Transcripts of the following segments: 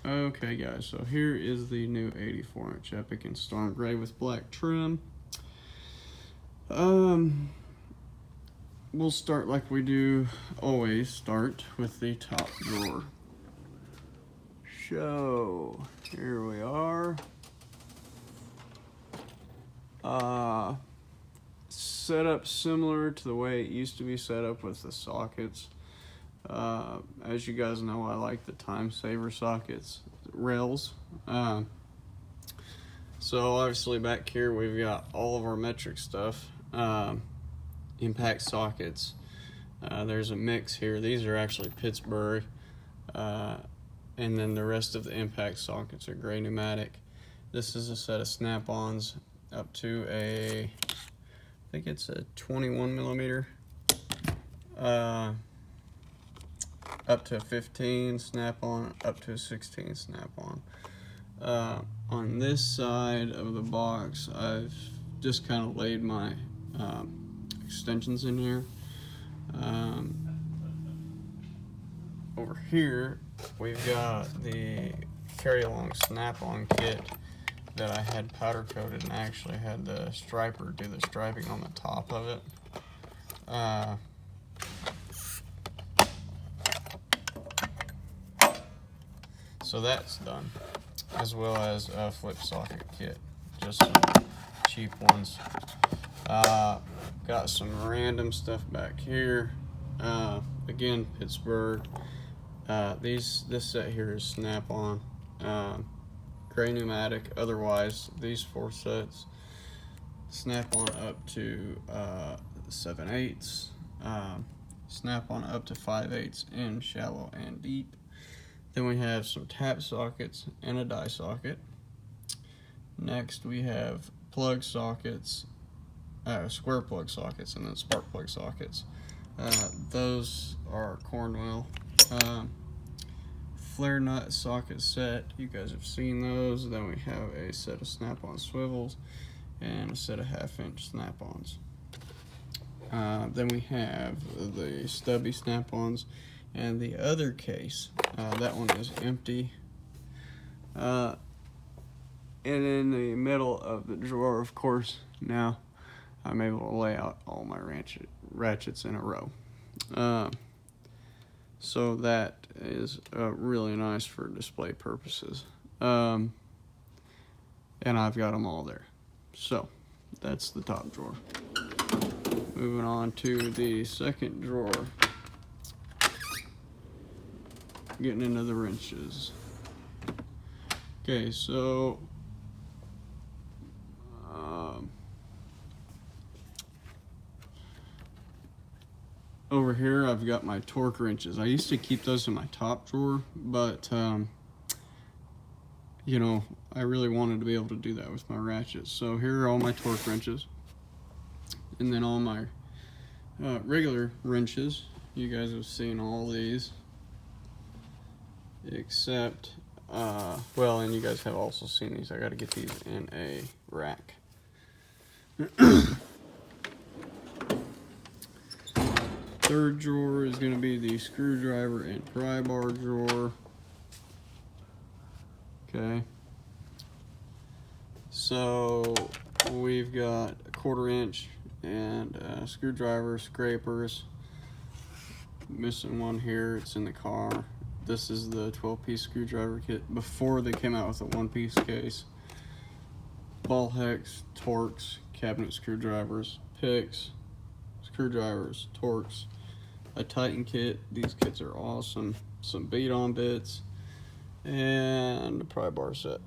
Okay guys, so here is the new 84-inch Epiq in Storm Gray with black trim. We'll start like we do always, start with the top drawer. So, here we are. Set up similar to the way it used to be set up with the sockets. As you guys know, I like the time saver sockets, rails. So obviously back here we've got all of our metric stuff, impact sockets. There's a mix here. These are actually Pittsburgh, and then the rest of the impact sockets are gray pneumatic. This is a set of snap-ons up to I think it's a 21 millimeter. Up to a 15 snap-on, up to a 16 snap-on. On this side of the box, I've just kind of laid my extensions in here. Over here, we've got the carry-along snap-on kit that I had powder coated, and I actually had the striper do the striping on the top of it. So that's done, as well as a flip socket kit, just some cheap ones. Got some random stuff back here. Again, Pittsburgh. This set here is snap-on, gray pneumatic. Otherwise, these 4 sets snap-on up to 7/8, snap-on up to 5/8 in shallow and deep. Then we have some tap sockets and a die socket. Next we have plug sockets, square plug sockets, and then spark plug sockets. Those are Cornwell. Flare nut socket set, you guys have seen those. Then we have a set of snap-on swivels and a set of 1/2-inch snap-ons. Then we have the stubby snap-ons and the other case. That one is empty. And in the middle of the drawer, of course, now I'm able to lay out all my ratchets in a row. So that is really nice for display purposes. And I've got them all there. So that's the top drawer. Moving on to the second drawer. Getting into the wrenches. Okay, so over here I've got my torque wrenches. I used to keep those in my top drawer, but you know, I really wanted to be able to do that with my ratchets. So here are all my torque wrenches, and then all my regular wrenches. You guys have seen all these, except well, and you guys have also seen these. I got to get these in a rack. Third drawer is going to be the screwdriver and pry bar drawer. Okay, so we've got a 1/4 inch and screwdriver, scrapers. Missing one here, it's in the car. This is the 12-piece screwdriver kit before they came out with a 1-piece case. Ball hex, Torx, cabinet screwdrivers, picks, screwdrivers, Torx, a Titan kit. These kits are awesome. Some beat-on bits, and a pry bar set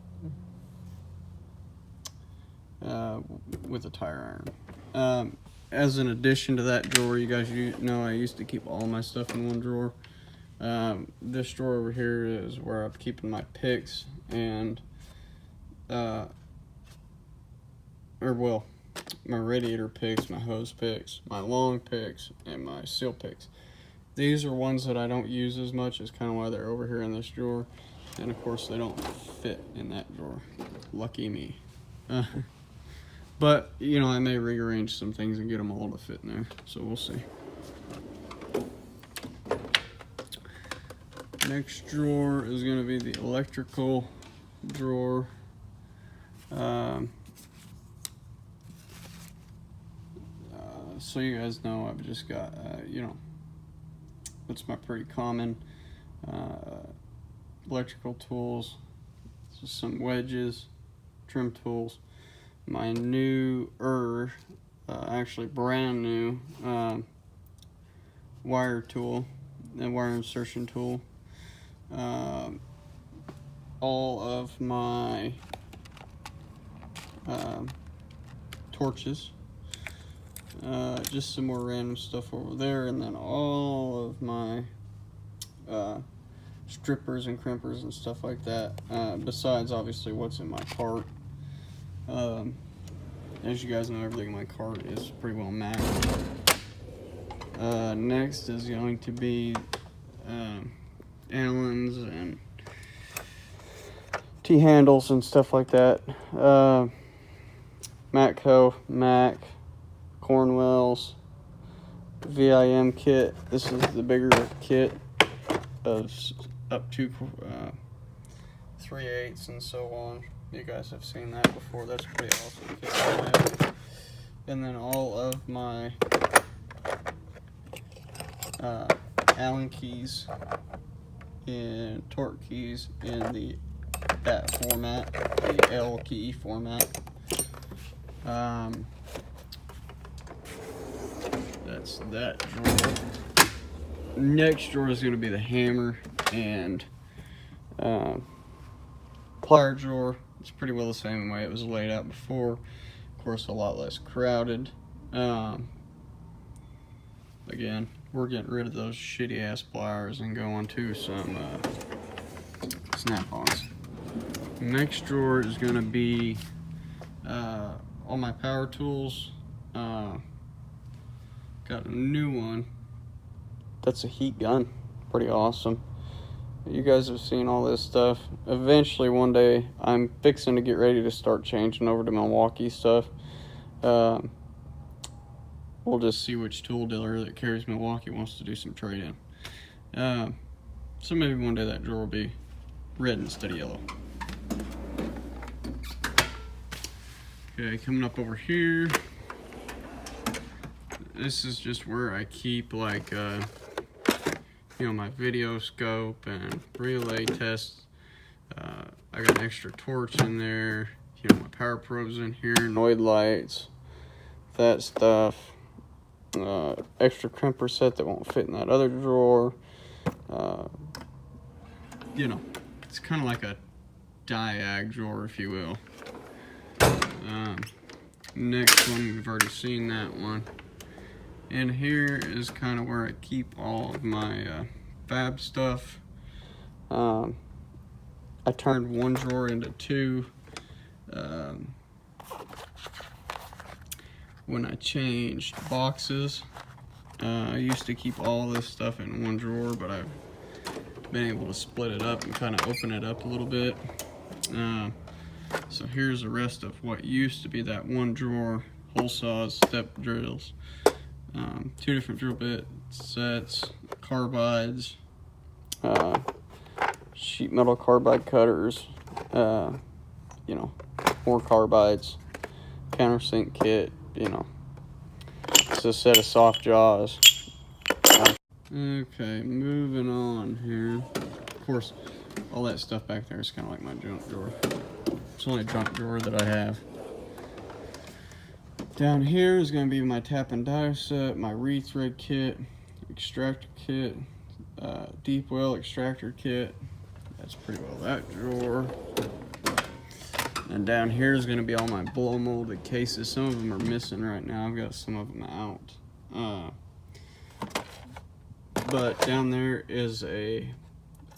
with a tire iron. As an addition to that drawer, you guys know I used to keep all my stuff in one drawer. This drawer over here is where I'm keeping my picks and my radiator picks, my hose picks, my long picks, and my seal picks. These are ones that I don't use as much, is kind of why they're over here in this drawer, and of course they don't fit in that drawer. Lucky me. But you know, I may rearrange some things and get them all to fit in there, so we'll see. Next drawer is going to be the electrical drawer. So you guys know I've just got, you know, that's my pretty common electrical tools. So some wedges, trim tools. My new, actually brand new wire tool, and wire insertion tool. All of my torches. Just some more random stuff over there, and then all of my strippers and crimpers and stuff like that, besides obviously what's in my cart. As you guys know, everything in my cart is pretty well maxed. Next is going to be Allens and T-handles and stuff like that. Matco, Mac, Cornwells, VIM kit. This is the bigger kit of up to 3/8 and so on. You guys have seen that before. That's pretty awesome kit. And then all of my Allen keys and torque keys in that format, the L key format. That's that drawer. Next drawer is going to be the hammer and plier drawer. It's pretty well the same way it was laid out before. Of course, a lot less crowded. Again, we're getting rid of those shitty ass pliers and going to some snap-ons. Next drawer is going to be all my power tools. Got a new one. That's a heat gun. Pretty awesome. You guys have seen all this stuff. Eventually, one day, I'm fixing to get ready to start changing over to Milwaukee stuff. We'll just see which tool dealer that carries Milwaukee wants to do some trade-in. So maybe one day that drawer will be red instead of yellow. Okay, coming up over here. This is just where I keep, like, you know, my video scope and relay tests. I got an extra torch in there. You know, my power probes in here, Noid lights, that stuff. Extra crimper set that won't fit in that other drawer. You know, it's kind of like a diag drawer, if you will. Next one, we've already seen that one. And here is kind of where I keep all of my fab stuff. I turned one drawer into two when I changed boxes. I used to keep all this stuff in one drawer, but I've been able to split it up and kind of open it up a little bit. So here's the rest of what used to be that one drawer: hole saws, step drills, 2 different drill bit sets, carbides, sheet metal carbide cutters, you know, more carbides, countersink kit, you know, it's a set of soft jaws. Okay, moving on here. Of course, all that stuff back there is kind of like my junk drawer. It's the only junk drawer that I have. Down here is going to be my tap and die set, my rethread kit, extractor kit, deep well extractor kit. That's pretty well that drawer. And down here is going to be all my blow molded cases. Some of them are missing right now. I've got some of them out. But down there is a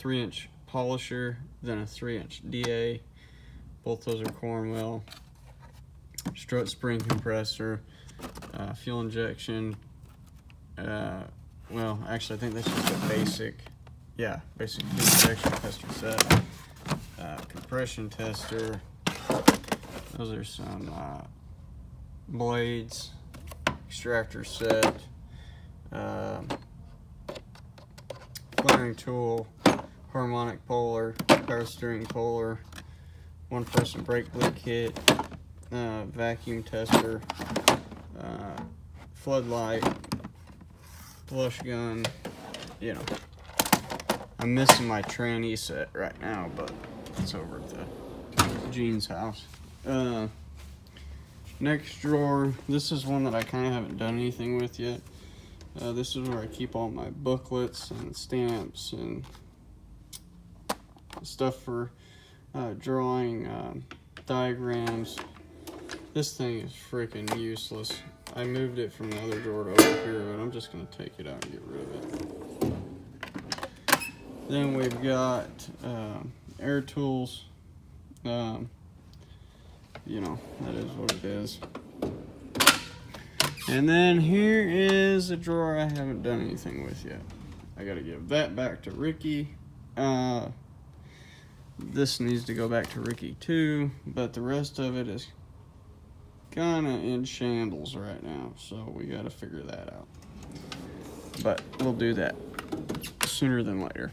3-inch polisher, then a 3-inch DA. Both those are Cornwell. Strut spring compressor, fuel injection. Well, actually, I think that's just a basic fuel injection tester set. Compression tester. Those are some blades, extractor set, flaring tool, harmonic puller, power steering puller, 1-person brake bleed kit, vacuum tester, floodlight, flush gun. You know, I'm missing my tranny set right now, but it's over at the Gene's house. Next drawer, this is one that I kind of haven't done anything with yet. This is where I keep all my booklets and stamps and stuff for drawing diagrams. This thing is freaking useless. I moved it from the other drawer to over here, but I'm just going to take it out and get rid of it. Then we've got air tools. You know, that is what it is. And then here is a drawer I haven't done anything with yet. I gotta give that back to Ricky. This needs to go back to Ricky too, but the rest of it is kinda in shambles right now, so we gotta figure that out. But we'll do that sooner than later.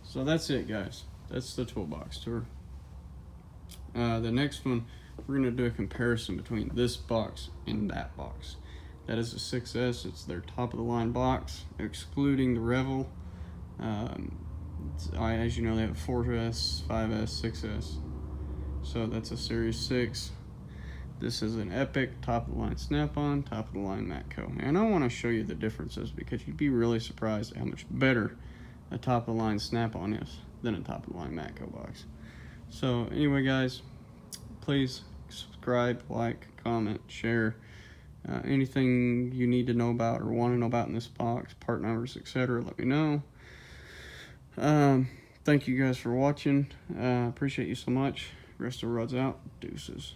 So that's it, guys. That's the toolbox tour. The next one, we're going to do a comparison between this box and that box. That is a 6S. It's their top of the line box, excluding the Revel. As you know, they have 4S, 5S, 6S. So that's a Series 6. This is an Epiq, top of the line Snap-on, top of the line Matco. And I want to show you the differences because you'd be really surprised at how much better a top of the line Snap-on is than a top of the line Matco box. So anyway, guys, please subscribe, like, comment, share. Anything you need to know about or want to know about in this box, part numbers, etc., let me know. Thank you guys for watching. Appreciate you so much. Rest of the rods out. Deuces.